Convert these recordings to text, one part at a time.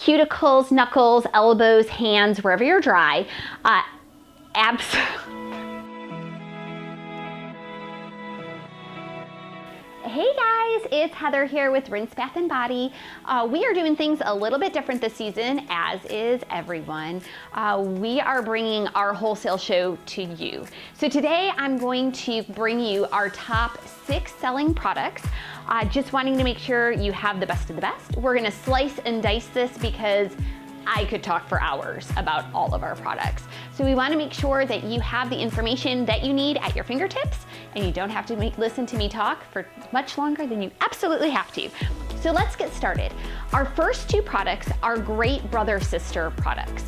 cuticles, knuckles, elbows, hands, wherever you're dry. Hey guys, it's Heather here with Rinse Bath and Body. We are doing things a little bit different this season, as is everyone. We are bringing our wholesale show to you. So today I'm going to bring you our top 6 selling products. Just wanting to make sure you have the best of the best. We're gonna slice and dice this because I could talk for hours about all of our products. So we wanna make sure that you have the information that you need at your fingertips and you don't have to listen to me talk for much longer than you absolutely have to. So let's get started. Our first 2 products are great brother-sister products.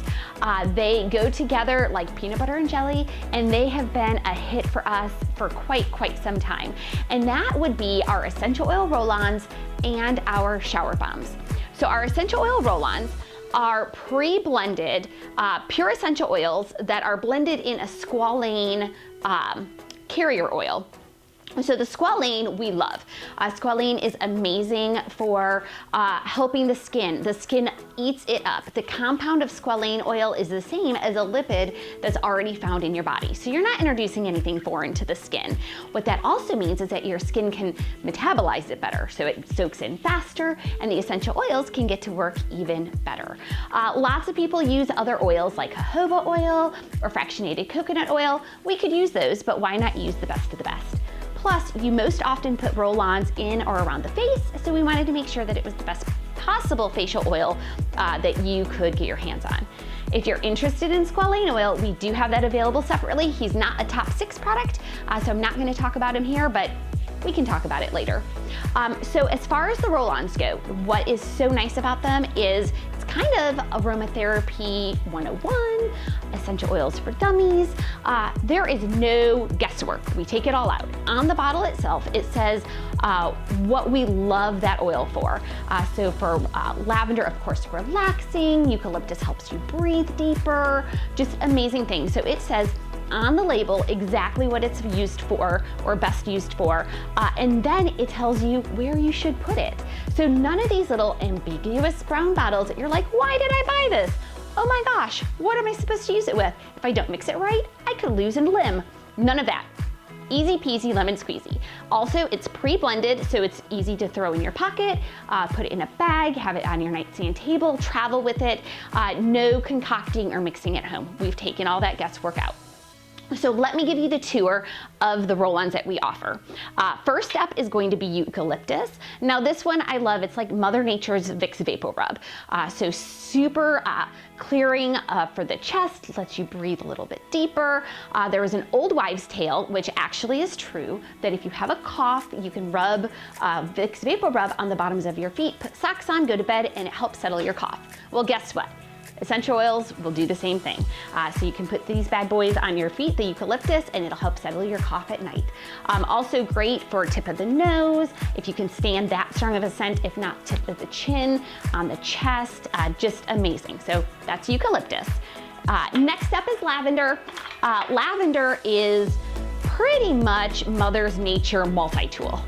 They go together like peanut butter and jelly, and they have been a hit for us for quite some time. And that would be our essential oil roll-ons and our shower bombs. So our essential oil roll-ons are pre-blended, pure essential oils that are blended in a squalane carrier oil. So the squalane we love. Squalane is amazing for helping the skin. The skin eats it up. The compound of squalane oil is the same as a lipid that's already found in your body. So you're not introducing anything foreign to the skin. What that also means is that your skin can metabolize it better. So it soaks in faster and the essential oils can get to work even better. Lots of people use other oils like jojoba oil or fractionated coconut oil. We could use those, but why not use the best of the best? Plus, you most often put roll-ons in or around the face, so we wanted to make sure that it was the best possible facial oil that you could get your hands on. If you're interested in squalane oil, we do have that available separately. He's not a top 6 product, so I'm not gonna talk about him here, but we can talk about it later. So as far as the roll-ons go, what is so nice about them is it's kind of aromatherapy 101, essential oils for dummies. There is no guesswork. We take it all out. On the bottle itself, it says what we love that oil for. So for lavender, of course, relaxing. Eucalyptus helps you breathe deeper. Just amazing things. So it says on the label exactly what it's used for or best used for, and then it tells you where you should put it. So none of these little ambiguous brown bottles that you're like, why did I buy this? Oh my gosh, what am I supposed to use it with? If I don't mix it right, I could lose a limb. None of that. Easy peasy lemon squeezy. Also, it's pre-blended, so it's easy to throw in your pocket, put it in a bag, have it on your nightstand table, travel with it. No concocting or mixing at home. We've taken all that guesswork out. So let me give you the tour of the roll-ons that we offer. First up is going to be eucalyptus. Now this one I love. It's like Mother Nature's Vicks Vapor Rub. So super clearing for the chest, lets you breathe a little bit deeper. There is an old wives' tale, which actually is true, that if you have a cough, you can rub Vicks Vapor Rub on the bottoms of your feet, put socks on, go to bed, and it helps settle your cough. Well, guess what? Essential oils will do the same thing. So you can put these bad boys on your feet, the eucalyptus, and it'll help settle your cough at night. Also great for tip of the nose, if you can stand that strong of a scent, if not tip of the chin, on the chest, just amazing. So that's eucalyptus. Next up is lavender. Lavender is pretty much Mother's Nature multi-tool.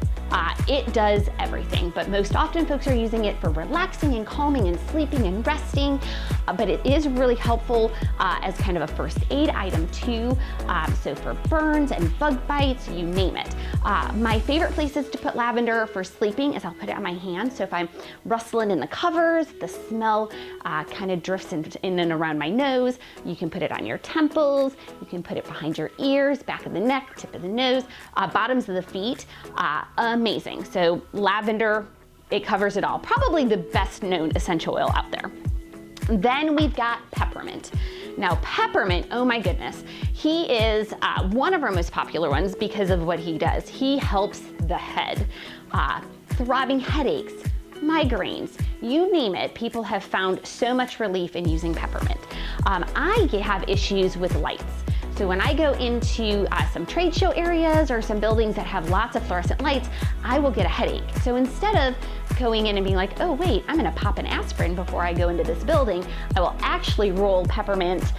It does everything, but most often folks are using it for relaxing and calming and sleeping and resting, but it is really helpful as kind of a first aid item too. So for burns and bug bites, you name it. My favorite places to put lavender for sleeping is I'll put it on my hand. So if I'm rustling in the covers, the smell kind of drifts in and around my nose. You can put it on your temples. You can put it behind your ears, back of the neck, tip of the nose, bottoms of the feet. Amazing. So lavender, it covers it all. Probably the best known essential oil out there. Then we've got peppermint. Now peppermint, oh my goodness, he is one of our most popular ones because of what he does. He helps the head. Throbbing headaches, migraines, you name it, people have found so much relief in using peppermint. I have issues with lights. So when I go into some trade show areas or some buildings that have lots of fluorescent lights, I will get a headache. So instead of going in and being like, oh wait, I'm gonna pop an aspirin before I go into this building, I will actually roll peppermint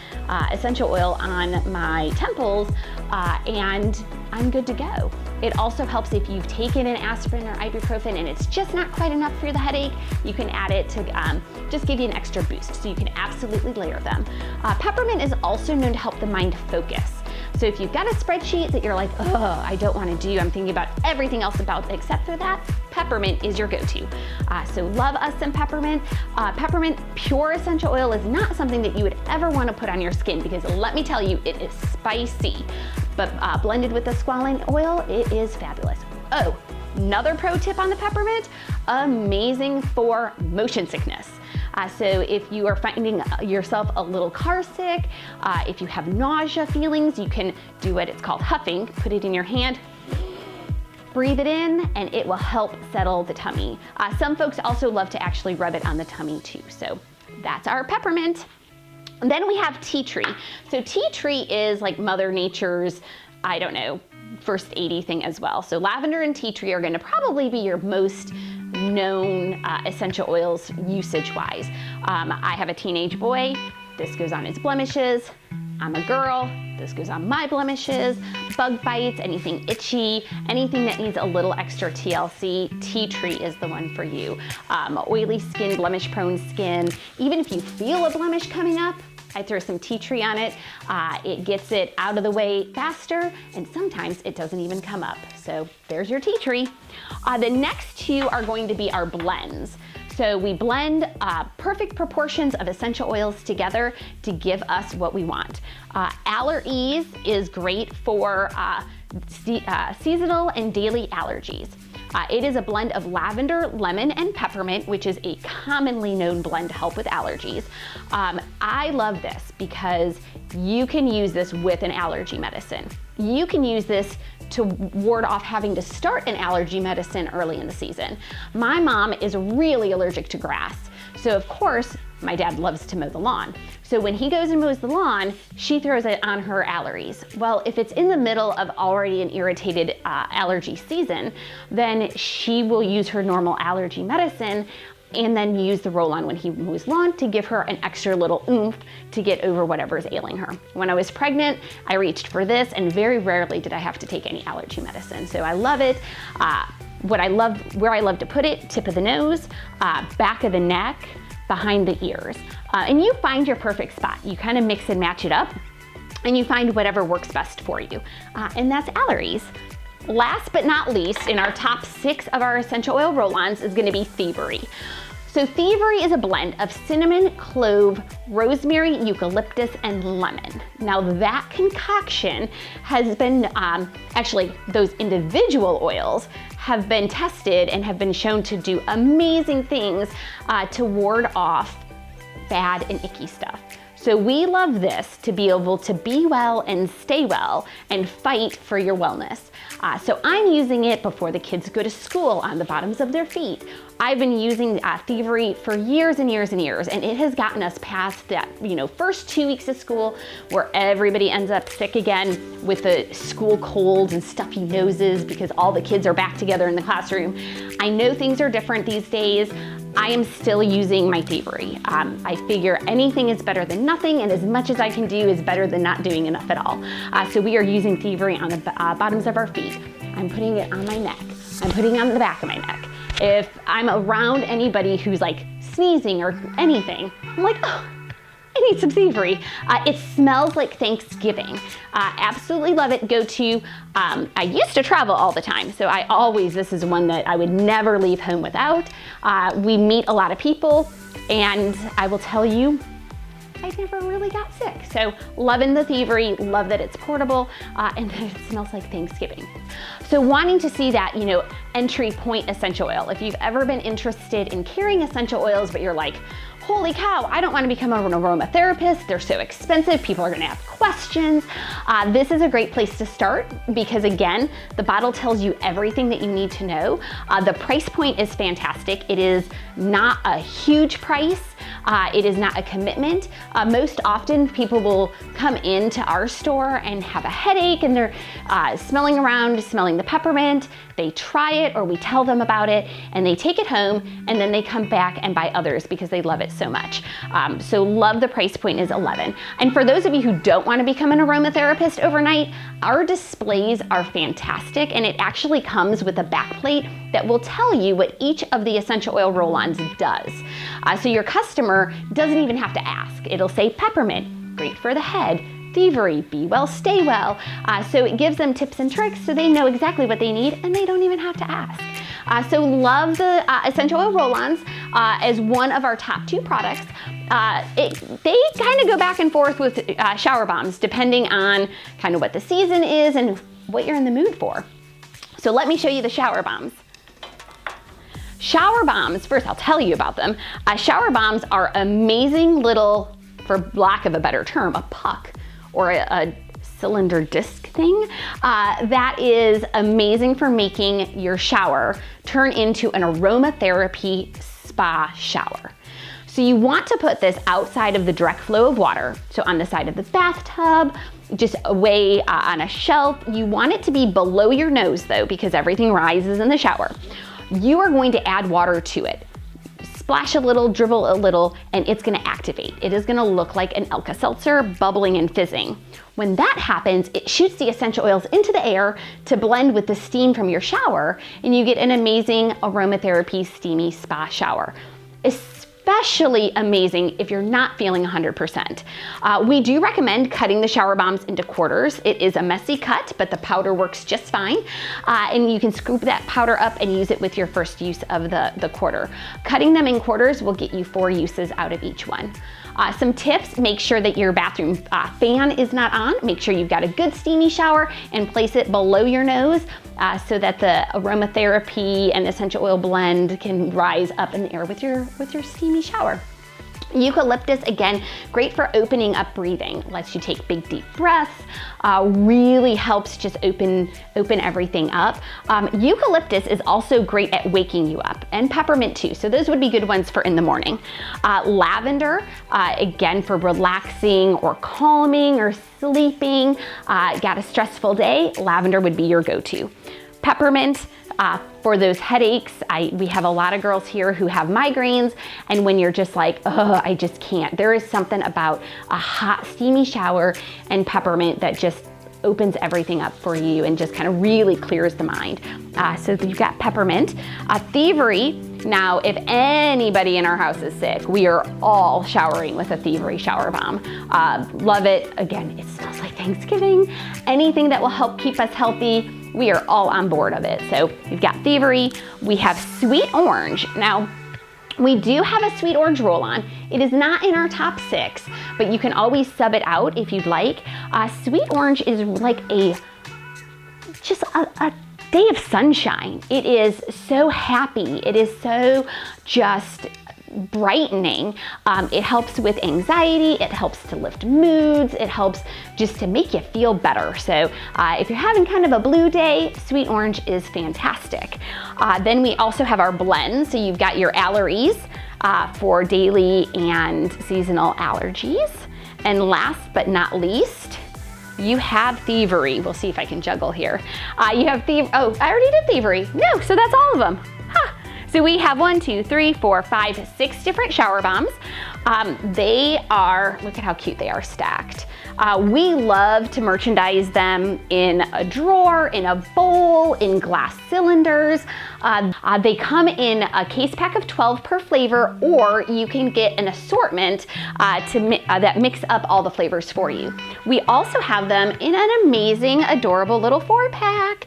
essential oil on my temples and I'm good to go. It also helps if you've taken an aspirin or ibuprofen and it's just not quite enough for the headache, you can add it to just give you an extra boost. So you can absolutely layer them. Peppermint is also known to help the mind focus. So if you've got a spreadsheet that you're like, oh, I don't want to do, I'm thinking about everything else about except for that, peppermint is your go-to. So love us some peppermint. Peppermint pure essential oil is not something that you would ever want to put on your skin because let me tell you, it is spicy. But blended with the squalane oil, it is fabulous. Oh, another pro tip on the peppermint, amazing for motion sickness. So if you are finding yourself a little car sick, if you have nausea feelings, you can do what it's called huffing. Put it in your hand, breathe it in, and it will help settle the tummy. Some folks also love to actually rub it on the tummy too. So that's our peppermint. And then we have tea tree. So tea tree is like Mother Nature's, I don't know, first 80 thing as well. So lavender and tea tree are gonna probably be your most known essential oils usage-wise. I have a teenage boy. This goes on his blemishes. I'm a girl. This goes on my blemishes, bug bites, anything itchy, anything that needs a little extra TLC, tea tree is the one for you. Oily skin, blemish-prone skin. Even if you feel a blemish coming up, I throw some tea tree on it. It gets it out of the way faster, and sometimes it doesn't even come up. So there's your tea tree. The next two are going to be our blends. So we blend perfect proportions of essential oils together to give us what we want. Allergies is great for seasonal and daily allergies. It is a blend of lavender, lemon, and peppermint, which is a commonly known blend to help with allergies. I love this because you can use this with an allergy medicine. You can use this to ward off having to start an allergy medicine early in the season. My mom is really allergic to grass. So of course, my dad loves to mow the lawn. So when he goes and mows the lawn, she throws it on her allergies. Well, if it's in the middle of already an irritated allergy season, then she will use her normal allergy medicine and then use the roll-on when he mows lawn to give her an extra little oomph to get over whatever is ailing her. When I was pregnant, I reached for this and very rarely did I have to take any allergy medicine. So I love it. Where I love to put it, tip of the nose, back of the neck, behind the ears. And you find your perfect spot. You kind of mix and match it up and you find whatever works best for you. And that's allergies. Last but not least, in our top 6 of our essential oil roll-ons is gonna be thievery. So thievery is a blend of cinnamon, clove, rosemary, eucalyptus, and lemon. Now that concoction has been, actually those individual oils have been tested and have been shown to do amazing things to ward off bad and icky stuff. So we love this to be able to be well and stay well and fight for your wellness. So I'm using it before the kids go to school on the bottoms of their feet. I've been using thievery for years and years and years, and it has gotten us past that, first 2 weeks of school where everybody ends up sick again with the school colds and stuffy noses because all the kids are back together in the classroom. I know things are different these days. I am still using my thievery. I figure anything is better than nothing, and as much as I can do is better than not doing enough at all. So we are using thievery on the bottoms of our feet. I'm putting it on my neck. I'm putting it on the back of my neck. If I'm around anybody who's like sneezing or anything, I'm like, oh, I need some thievery. It smells like Thanksgiving. Absolutely love it. Go to, I used to travel all the time, so this is one that I would never leave home without. We meet a lot of people, and I will tell you, I never really got sick. So loving the thievery, love that it's portable, and that it smells like Thanksgiving. So wanting to see that, entry point essential oil. If you've ever been interested in carrying essential oils, but you're like, holy cow, I don't want to become an aromatherapist. They're so expensive. People are going to have questions. This is a great place to start because, again, the bottle tells you everything that you need to know. The price point is fantastic. It is not a huge price. It is not a commitment. Most often people will come into our store and have a headache and they're smelling around, smelling the peppermint. They try it or we tell them about it and they take it home and then they come back and buy others because they love it so much. So love the price point is $11. And for those of you who don't want to become an aromatherapist overnight, our displays are fantastic and it actually comes with a back plate that will tell you what each of the essential oil roll-ons does. So your customer doesn't even have to ask. It'll say peppermint, great for the head, thievery, be well, stay well. So it gives them tips and tricks so they know exactly what they need and they don't even have to ask. So love the essential oil roll-ons as one of our top 2 products. They kind of go back and forth with shower bombs depending on kind of what the season is and what you're in the mood for. So let me show you the shower bombs. Shower bombs, first I'll tell you about them. Shower bombs are amazing little, for lack of a better term, a puck or a cylinder disc thing that is amazing for making your shower turn into an aromatherapy spa shower. So you want to put this outside of the direct flow of water, so on the side of the bathtub, just away on a shelf. You want it to be below your nose though, because everything rises in the shower. You are going to add water to it. Splash a little, dribble a little, and it's gonna activate. It is gonna look like an Alka-Seltzer bubbling and fizzing. When that happens, it shoots the essential oils into the air to blend with the steam from your shower, and you get an amazing aromatherapy steamy spa shower. Especially amazing if you're not feeling 100%. We do recommend cutting the shower bombs into quarters. It is a messy cut, but the powder works just fine. And you can scoop that powder up and use it with your first use of the quarter. Cutting them in quarters will get you 4 uses out of each one. Some tips, make sure that your bathroom fan is not on. Make sure you've got a good steamy shower and place it below your nose so that the aromatherapy and essential oil blend can rise up in the air with your steamy shower. Eucalyptus, again, great for opening up breathing. Lets you take big deep breaths, really helps just open everything up. Eucalyptus is also great at waking you up, and peppermint too, so those would be good ones for in the morning. Lavender, again, for relaxing or calming or sleeping. Got a stressful day, lavender would be your go-to. Peppermint, for those headaches. We have a lot of girls here who have migraines, and when you're just like, oh, I just can't, there is something about a hot steamy shower and peppermint that just opens everything up for you and just kind of really clears the mind. So you've got peppermint. Thievery, now if anybody in our house is sick, we are all showering with a thievery shower bomb. Love it. Again, it smells like Thanksgiving. Anything that will help keep us healthy, we are all on board of it. So we've got thievery, we have sweet orange. Now, we do have a sweet orange roll-on. It is not in our top 6, but you can always sub it out if you'd like. Sweet orange is like just a day of sunshine. It is so happy. It is so just brightening. It helps with anxiety. It helps to lift moods. It helps just to make you feel better. So if you're having kind of a blue day, sweet orange is fantastic. Then we also have our blends. So you've got your Alleries for daily and seasonal allergies. And last but not least, you have thievery. We'll see if I can juggle here. You have oh, I already did thievery. No, so that's all of them. Huh. So we have 1, 2, 3, 4, 5, 6 different shower bombs. They are, look at how cute they are stacked. We love to merchandise them in a drawer, in a bowl, in glass cylinders. They come in a case pack of 12 per flavor, or you can get an assortment that mix up all the flavors for you. We also have them in an amazing, adorable little 4-pack.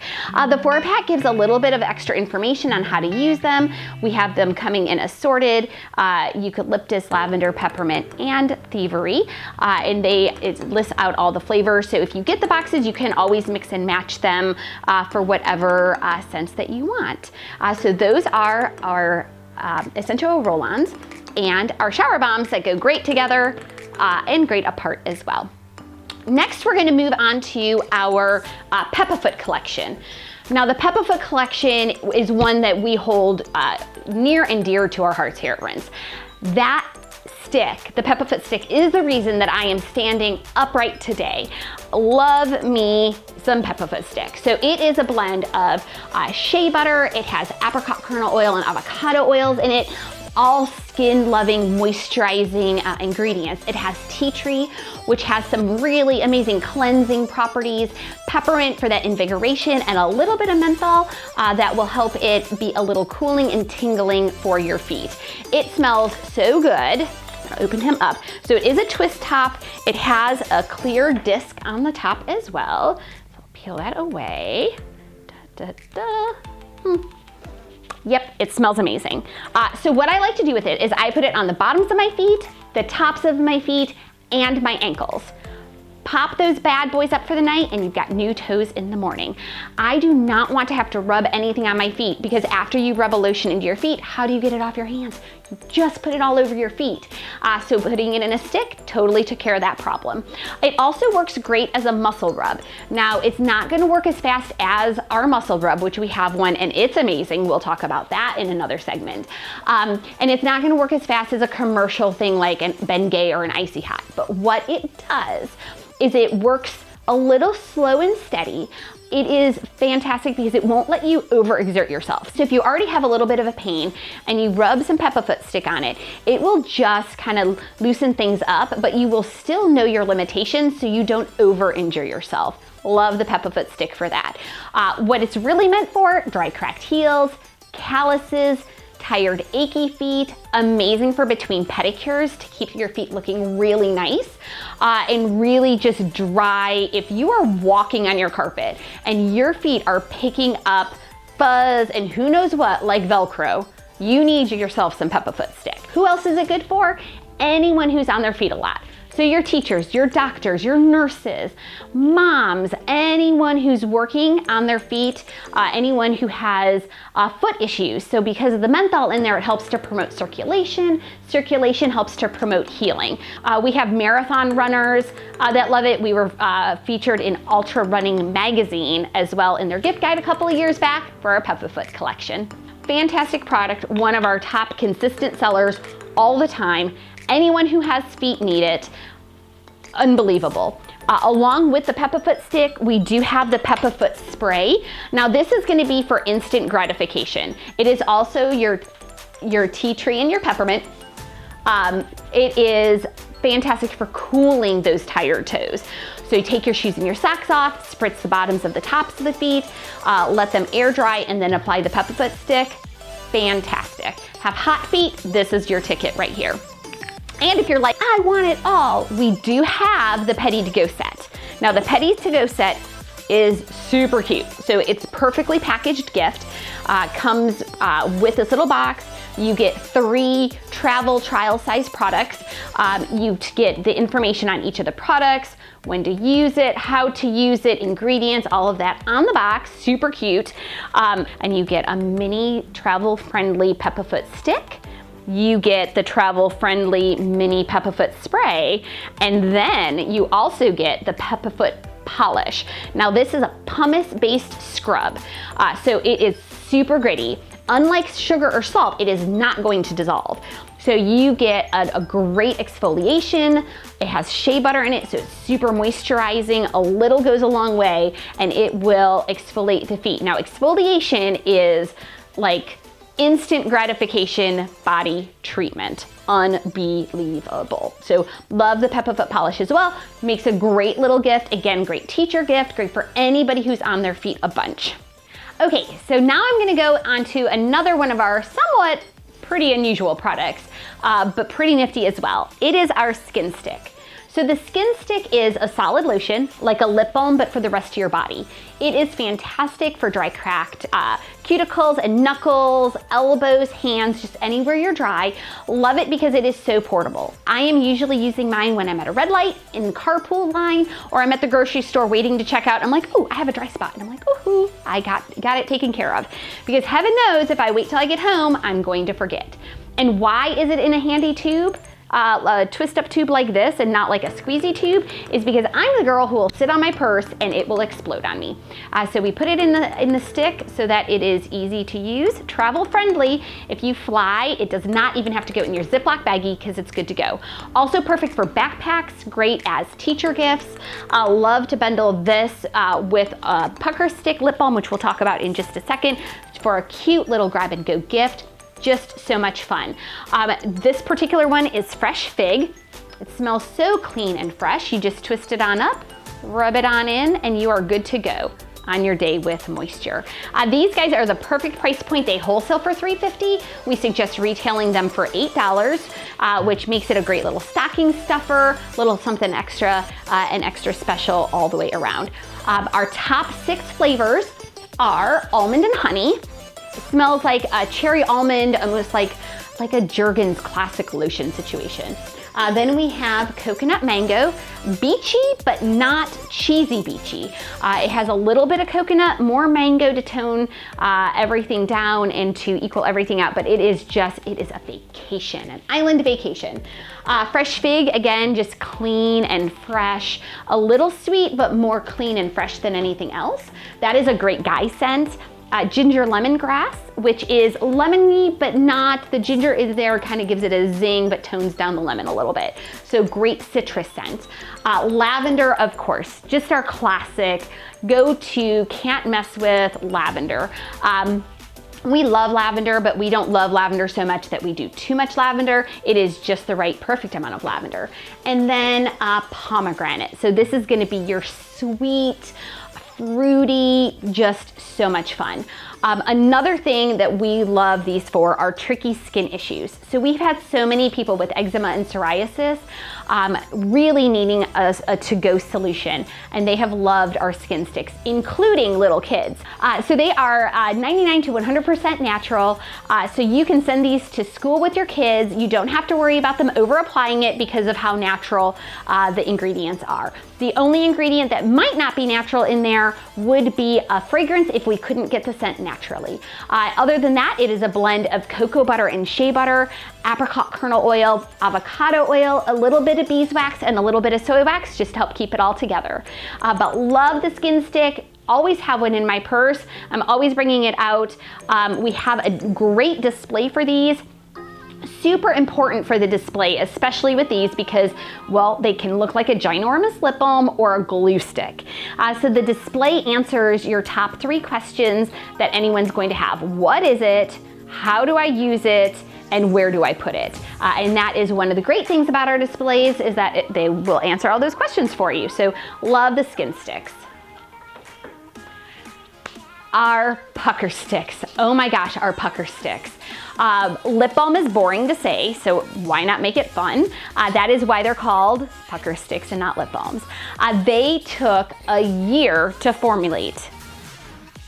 The 4-pack gives a little bit of extra information on how to use them. We have them coming in assorted, eucalyptus, lavender, peppermint, and thievery. And it lists out all the flavors. So if you get the boxes, you can always mix and match them for whatever scents that you want. So those are our essential oil roll-ons and our shower bombs that go great together and great apart as well. Next, we're gonna move on to our Peppafoot collection. Now, the Peppafoot collection is one that we hold near and dear to our hearts here at Rinse. That stick, the Peppa-Foot stick, is the reason that I am standing upright today. Love me some Peppa-Foot stick. So it is a blend of shea butter, it has apricot kernel oil and avocado oils in it, all skin-loving, moisturizing ingredients. It has tea tree, which has some really amazing cleansing properties, peppermint for that invigoration, and a little bit of menthol that will help it be a little cooling and tingling for your feet. It smells so good. I'll open him up. So it is a twist top. It has a clear disc on the top as well. So I'll peel that away. Da, da, da. Yep, it smells amazing. So what I like to do with it is I put it on the bottoms of my feet, the tops of my feet, and my ankles. Pop those bad boys up for the night and you've got new toes in the morning. I do not want to have to rub anything on my feet because after you rub a lotion into your feet, how do you get it off your hands? You just put it all over your feet. So putting it in a stick totally took care of that problem. It also works great as a muscle rub. Now it's not gonna work as fast as our muscle rub, which we have one and it's amazing. We'll talk about that in another segment. And it's not gonna work as fast as a commercial thing like an Bengay or an Icy Hot. But what it does is it works a little slow and steady. It is fantastic because it won't let you overexert yourself. So if you already have a little bit of a pain and you rub some Peppa-Foot stick on it, it will just kind of loosen things up, but you will still know your limitations so you don't over-injure yourself. Love the Peppa-Foot stick for that. What it's really meant for, dry cracked heels, calluses, tired, achy feet, amazing for between pedicures to keep your feet looking really nice and really just dry. If you are walking on your carpet and your feet are picking up fuzz and who knows what, like Velcro, you need yourself some Peppa-Foot stick. Who else is it good for? Anyone who's on their feet a lot. So your teachers, your doctors, your nurses, moms, anyone who's working on their feet, anyone who has foot issues. So because of the menthol in there, it helps to promote circulation. Circulation helps to promote healing. We have marathon runners that love it. We were featured in Ultra Running magazine as well in their gift guide a couple of years back for our Peppa-Foot collection. Fantastic product, one of our top consistent sellers all the time. Anyone who has feet need it. Unbelievable. Along with the Peppa-Foot stick, we do have the Peppa-Foot spray. Now this is gonna be for instant gratification. It is also your tea tree and your peppermint. It is fantastic for cooling those tired toes. So you take your shoes and your socks off, spritz the bottoms of the tops of the feet, let them air dry, and then apply the Peppa-Foot stick. Fantastic. Have hot feet, this is your ticket right here. And if you're like, I want it all, we do have the Petty to Go set. Now the Petty to Go set is super cute. So it's perfectly packaged gift, comes with this little box. You get 3 travel trial size products. You get the information on each of the products, when to use it, how to use it, ingredients, all of that on the box, super cute. And you get a mini travel friendly Peppa-Foot stick. You get the travel-friendly mini Peppa-Foot spray, and then you also get the Peppa-Foot polish. Now this is a pumice-based scrub, so it is super gritty. Unlike sugar or salt, it is not going to dissolve. So you get a great exfoliation. It has shea butter in it, so it's super moisturizing. A little goes a long way, and it will exfoliate the feet. Now exfoliation is like instant gratification body treatment. Unbelievable. So love the Peppa-Foot polish as well. Makes a great little gift. Again, great teacher gift, great for anybody who's on their feet a bunch. Okay, so now I'm gonna go on to another one of our somewhat pretty unusual products, but pretty nifty as well. It is our skin stick. So the skin stick is a solid lotion, like a lip balm, but for the rest of your body. It is fantastic for dry cracked cuticles and knuckles, elbows, hands, just anywhere you're dry. Love it because it is so portable. I am usually using mine when I'm at a red light, in the carpool line, or I'm at the grocery store waiting to check out. I'm like, oh, I have a dry spot. And I'm like, ooh, I got it taken care of. Because heaven knows if I wait till I get home, I'm going to forget. And why is it in a handy tube? a twist up tube like this and not like a squeezy tube is because I'm the girl who will sit on my purse and it will explode on me. So we put it in the stick so that it is easy to use, travel friendly. If you fly, it does not even have to go in your Ziploc baggie because it's good to go. Also perfect for backpacks, great as teacher gifts. Love to bundle this with a pucker stick lip balm, which we'll talk about in just a second, for a cute little grab and go gift. Just so much fun. This particular one is fresh fig. It smells so clean and fresh. You just twist it on up, rub it on in, and you are good to go on your day with moisture. These guys are the perfect price point. They wholesale for $3.50. We suggest retailing them for $8, which makes it a great little stocking stuffer, little something extra, and extra special all the way around. Our top 6 flavors are almond and honey. It smells like a cherry almond, almost like a Jergens classic lotion situation. Then we have coconut mango, beachy, but not cheesy beachy. It has a little bit of coconut, more mango to tone everything down and to equal everything out, but it is a vacation, an island vacation. Fresh fig, again, just clean and fresh, a little sweet, but more clean and fresh than anything else. That is a great guy scent. Ginger lemongrass, which is lemony, but not, the ginger is there, kind of gives it a zing, but tones down the lemon a little bit. So great citrus scent. Lavender, of course, just our classic go-to, can't mess with lavender. We love lavender, but we don't love lavender so much that we do too much lavender. It is just the right, perfect amount of lavender. And then pomegranate. So this is gonna be your sweet, fruity, just so much fun. Another thing that we love these for are tricky skin issues. So we've had so many people with eczema and psoriasis really needing a to-go solution, and they have loved our skin sticks, including little kids. So they are 99 to 100% natural, so you can send these to school with your kids. You don't have to worry about them over applying it because of how natural the ingredients are. The only ingredient that might not be natural in there would be a fragrance if we couldn't get the scent naturally. Other than that, it is a blend of cocoa butter and shea butter, apricot kernel oil, avocado oil, a little bit of beeswax, and a little bit of soy wax just to help keep it all together. But love the skin stick. Always have one in my purse. I'm always bringing it out. We have a great display for these. Super important for the display, especially with these because, well, they can look like a ginormous lip balm or a glue stick. So the display answers your top 3 questions that anyone's going to have. What is it? How do I use it? And where do I put it? And that is one of the great things about our displays is that they will answer all those questions for you. So love the skin sticks. Our pucker sticks. Oh my gosh, our pucker sticks. Lip balm is boring to say, so why not make it fun? That is why they're called pucker sticks and not lip balms. They took a year to formulate.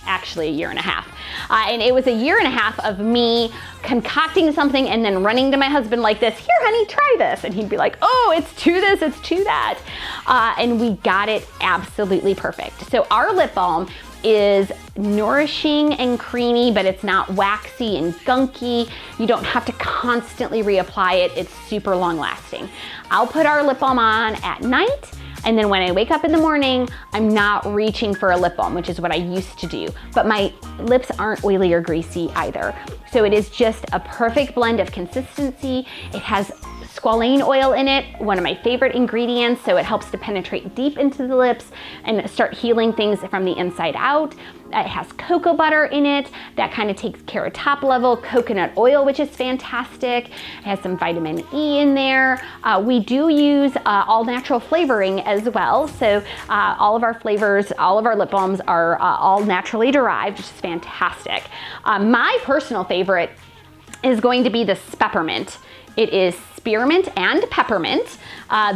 Actually, a year and a half. And it was a year and a half of me concocting something and then running to my husband like this, here honey, try this. And he'd be like, oh, it's to this, it's to that. And we got it absolutely perfect. So our lip balm is nourishing and creamy, but it's not waxy and gunky. You don't have to constantly reapply it. It's super long lasting. I'll put our lip balm on at night, and then when I wake up in the morning, I'm not reaching for a lip balm, which is what I used to do. But my lips aren't oily or greasy either. So it is just a perfect blend of consistency. It has squalane oil in it, one of my favorite ingredients, so it helps to penetrate deep into the lips and start healing things from the inside out. It has cocoa butter in it that kind of takes care of top level, coconut oil, which is fantastic. It has some vitamin E in there. We do use all natural flavoring as well, so all of our flavors, all of our lip balms are all naturally derived, which is fantastic. My personal favorite is going to be the Speppermint. It is spearmint and peppermint.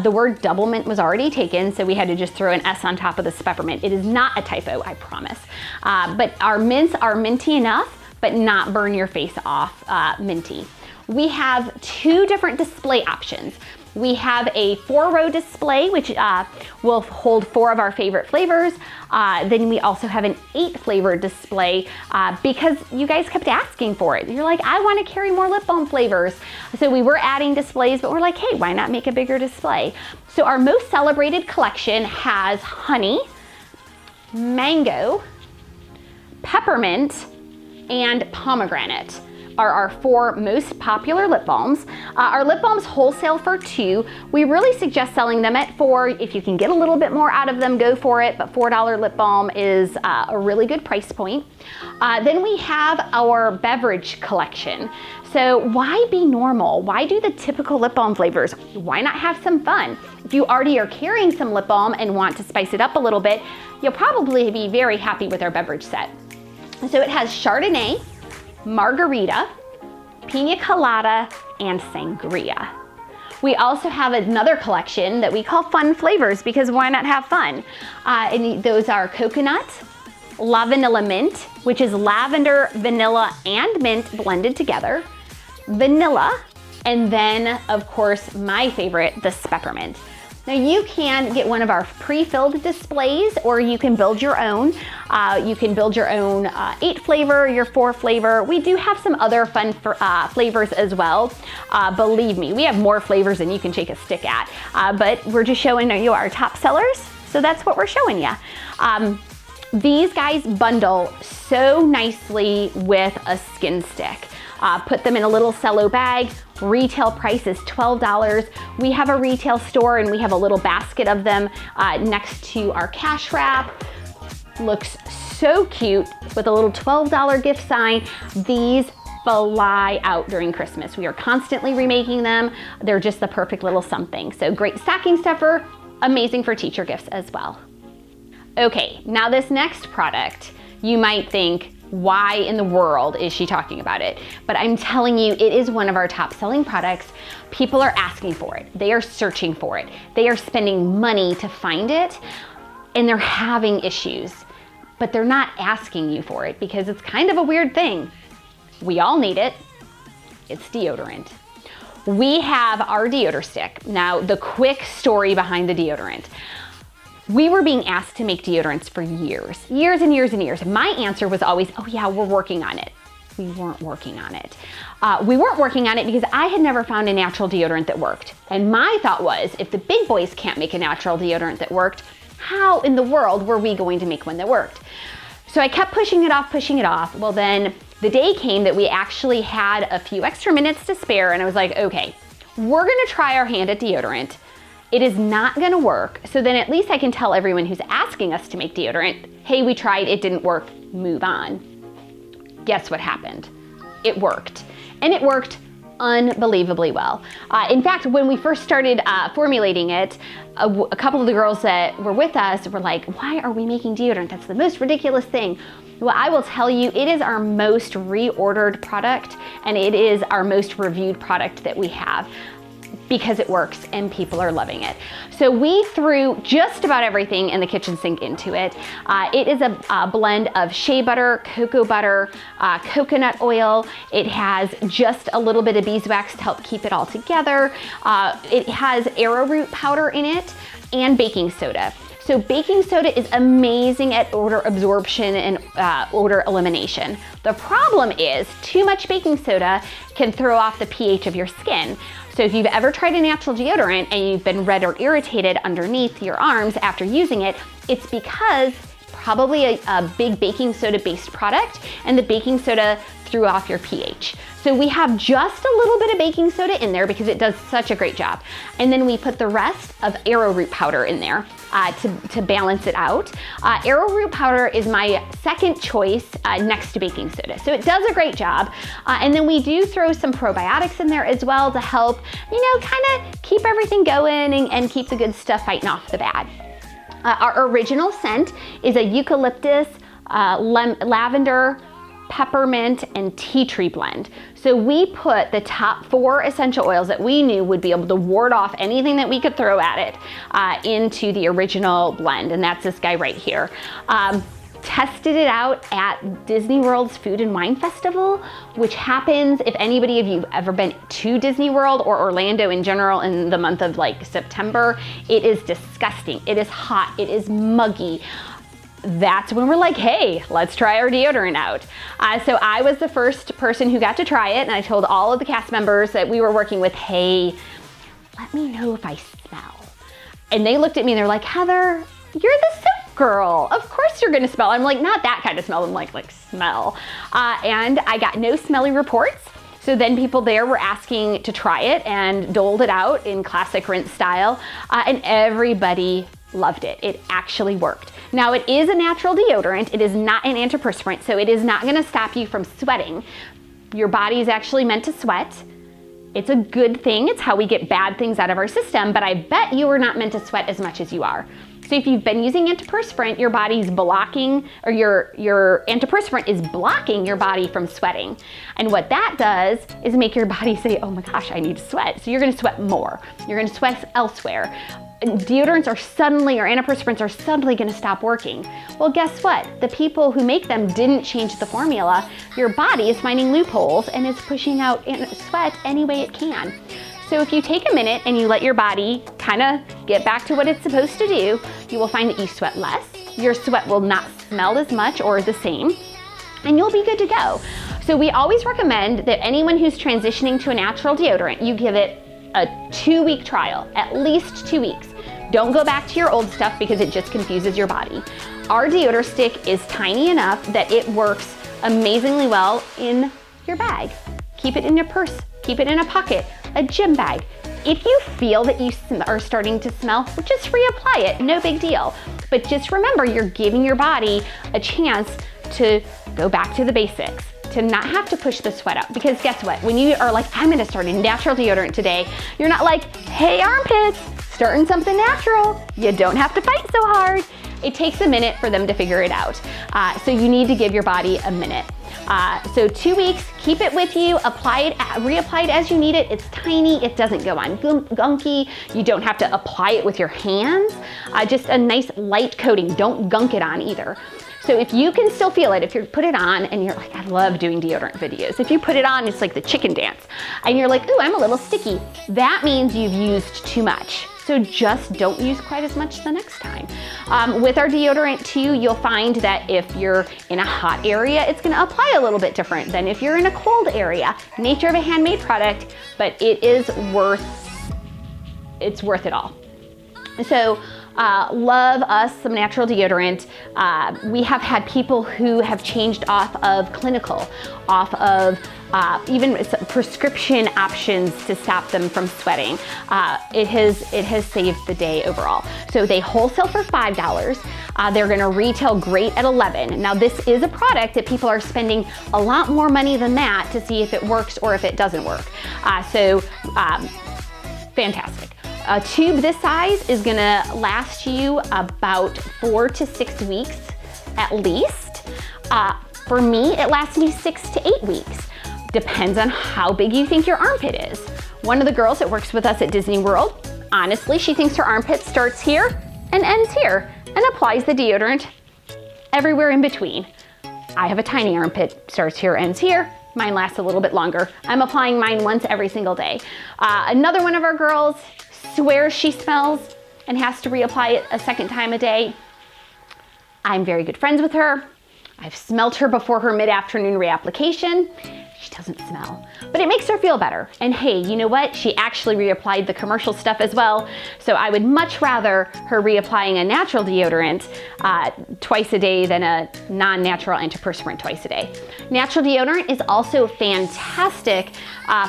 The word double mint was already taken, so we had to just throw an S on top of the Speppermint. It is not a typo, I promise. But our mints are minty enough, but not burn your face off minty. We have 2 different display options. We have a 4-row display, which will hold 4 of our favorite flavors. Then we also have an 8-flavor display because you guys kept asking for it. You're like, I want to carry more lip balm flavors. So we were adding displays, but we're like, hey, why not make a bigger display? So our most celebrated collection has honey, mango, peppermint, and pomegranate are our 4 most popular lip balms. Our lip balms wholesale for $2. We really suggest selling them at $4. If you can get a little bit more out of them, go for it, but $4 lip balm is a really good price point. Then we have our beverage collection. So why be normal? Why do the typical lip balm flavors? Why not have some fun? If you already are carrying some lip balm and want to spice it up a little bit, you'll probably be very happy with our beverage set. So it has Chardonnay, margarita, pina colada, and sangria. We also have another collection that we call fun flavors because why not have fun? And those are coconut, La Vanilla Mint, which is lavender, vanilla, and mint blended together, vanilla, and then of course my favorite, the Spearmint. Now you can get one of our pre-filled displays or you can build your own. You can build your own 8-flavor, your 4-flavor. We do have some other fun flavors as well. Believe me, we have more flavors than you can shake a stick at. But we're just showing you our top sellers, so that's what we're showing you. These guys bundle so nicely with a skin stick. Put them in a little cello bag. Retail price is $12. We have a retail store and we have a little basket of them next to our cash wrap. Looks so cute with a little $12 gift sign. These fly out during Christmas. We are constantly remaking them. They're just the perfect little something. So great stocking stuffer, amazing for teacher gifts as well. Okay, now this next product, you might think, why in the world is she talking about it? But I'm telling you, it is one of our top selling products. People are asking for it. They are searching for it. They are spending money to find it, and they're having issues, but they're not asking you for it because it's kind of a weird thing. We all need it. It's deodorant. We have our deodor stick. Now, the quick story behind the deodorant. We were being asked to make deodorants for years and years and years. My answer was always, oh yeah, we're working on it. We weren't working on it. We weren't working on it because I had never found a natural deodorant that worked. And my thought was, if the big boys can't make a natural deodorant that worked, how in the world were we going to make one that worked? So I kept pushing it off. Well, then the day came that we actually had a few extra minutes to spare, and I was like, okay, we're gonna try our hand at deodorant. It is not gonna work, so then at least I can tell everyone who's asking us to make deodorant, hey, we tried, it didn't work, move on. Guess what happened? It worked, and it worked unbelievably well. In fact, when we first started formulating it, a couple of the girls that were with us were like, why are we making deodorant? That's the most ridiculous thing. Well, I will tell you, it is our most reordered product, and it is our most reviewed product that we have, because it works and people are loving it. So we threw just about everything in the kitchen sink into it. It is a blend of shea butter, cocoa butter, coconut oil. It has just a little bit of beeswax to help keep it all together. It has arrowroot powder in it and baking soda. So baking soda is amazing at odor absorption and odor elimination. The problem is too much baking soda can throw off the pH of your skin. So if you've ever tried a natural deodorant and you've been red or irritated underneath your arms after using it, it's because probably a big baking soda based product and the baking soda threw off your pH. So we have just a little bit of baking soda in there because it does such a great job. And then we put the rest of arrowroot powder in there to balance it out. Arrowroot powder is my second choice next to baking soda. So it does a great job. And then we do throw some probiotics in there as well to help, kind of keep everything going and keep the good stuff fighting off the bad. Our original scent is a eucalyptus, lavender, peppermint, and tea tree blend. So we put the top 4 essential oils that we knew would be able to ward off anything that we could throw at it into the original blend, and that's this guy right here. tested it out at Disney World's Food and Wine Festival, which happens, if anybody of you have ever been to Disney World or Orlando in general in the month of like September, it is disgusting. It is hot, it is muggy. That's when we're like, hey, let's try our deodorant out. So I was the first person who got to try it, and I told all of the cast members that we were working with, hey, let me know if I smell. And they looked at me and they're like, Heather, you're the soap girl. Of course you're gonna smell. I'm like, not that kind of smell. I'm like smell. And I got no smelly reports. So then people there were asking to try it and doled it out in classic rinse style. And everybody loved it. It actually worked. Now it is a natural deodorant. It is not an antiperspirant, so it is not gonna stop you from sweating. Your body is actually meant to sweat. It's a good thing. It's how we get bad things out of our system, but I bet you are not meant to sweat as much as you are. So if you've been using antiperspirant, your body's blocking, or your antiperspirant is blocking your body from sweating. And what that does is make your body say, oh my gosh, I need to sweat. So you're gonna sweat more. You're gonna sweat elsewhere. Deodorants are suddenly, or antiperspirants are suddenly gonna stop working. Well, guess what? The people who make them didn't change the formula. Your body is finding loopholes and is pushing out sweat any way it can. So if you take a minute and you let your body kind of get back to what it's supposed to do, you will find that you sweat less. Your sweat will not smell as much or the same, and you'll be good to go. So we always recommend that anyone who's transitioning to a natural deodorant, you give it a 2-week trial, at least 2 weeks. Don't go back to your old stuff because it just confuses your body. Our deodor stick is tiny enough that it works amazingly well in your bag. Keep it in your purse, keep it in a pocket, a gym bag. If you feel that you are starting to smell, just reapply it, no big deal. But just remember, you're giving your body a chance to go back to the basics, to not have to push the sweat out. Because guess what? When you are like, I'm gonna start a natural deodorant today, you're not like, hey armpits, starting something natural. You don't have to fight so hard. It takes a minute for them to figure it out. So you need to give your body a minute. So 2 weeks, keep it with you, apply it, reapply it as you need it. It's tiny, it doesn't go on gunky. You don't have to apply it with your hands. Just a nice light coating, don't gunk it on either. So if you can still feel it, if you put it on and you're like, I love doing deodorant videos. If you put it on, it's like the chicken dance. And you're like, ooh, I'm a little sticky. That means you've used too much. So just don't use quite as much the next time. With our deodorant too, you'll find that if you're in a hot area, it's gonna apply a little bit different than if you're in a cold area. Nature of a handmade product, but it is worth it all. So love us some natural deodorant. We have had people who have changed off of clinical, off of even prescription options to stop them from sweating. It has saved the day overall. So they wholesale for $5. They're gonna retail great at $11. Now this is a product that people are spending a lot more money than that to see if it works or if it doesn't work. Fantastic. A tube this size is gonna last you about 4 to 6 weeks at least. For me, it lasts me 6 to 8 weeks. Depends on how big you think your armpit is. One of the girls that works with us at Disney World, honestly, she thinks her armpit starts here and ends here and applies the deodorant everywhere in between. I have a tiny armpit, starts here, ends here. Mine lasts a little bit longer. I'm applying mine once every single day. Another one of our girls swears she smells and has to reapply it a second time a day. I'm very good friends with her. I've smelled her before her mid-afternoon reapplication. She doesn't smell, but it makes her feel better. And hey, you know what? She actually reapplied the commercial stuff as well. So I would much rather her reapplying a natural deodorant twice a day than a non-natural antiperspirant twice a day. Natural deodorant is also fantastic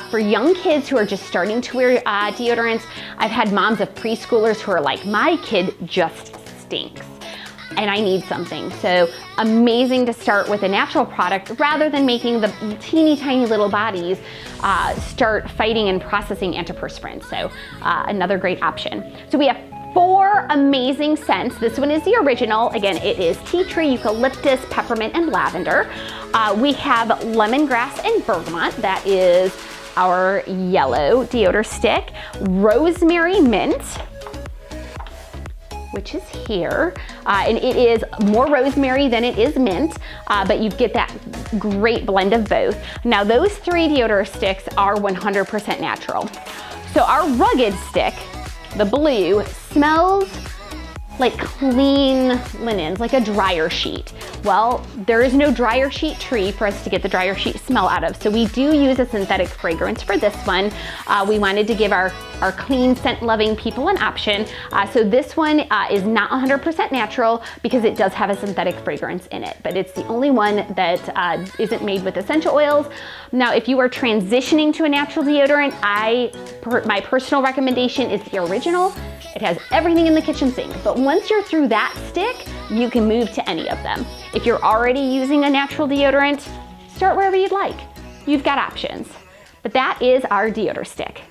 for young kids who are just starting to wear deodorants. I've had moms of preschoolers who are like, my kid just stinks and I need something. So amazing to start with a natural product rather than making the teeny tiny little bodies start fighting and processing antiperspirants. So another great option. So we have 4 amazing scents. This one is the original. Again, it is tea tree, eucalyptus, peppermint, and lavender. We have lemongrass and bergamot. That is our yellow deodor stick. Rosemary mint, which is here, and it is more rosemary than it is mint, but you get that great blend of both. Now those 3 deodorant sticks are 100% natural. So our rugged stick, the blue, smells like clean linens, like a dryer sheet. Well, there is no dryer sheet tree for us to get the dryer sheet smell out of, so we do use a synthetic fragrance for this one. We wanted to give our clean, scent-loving people an option. So this one is not 100% natural because it does have a synthetic fragrance in it, but it's the only one that isn't made with essential oils. Now, if you are transitioning to a natural deodorant, my personal recommendation is the original. It has everything in the kitchen sink, but once you're through that stick, you can move to any of them. If you're already using a natural deodorant, start wherever you'd like. You've got options. But that is our deodorant stick.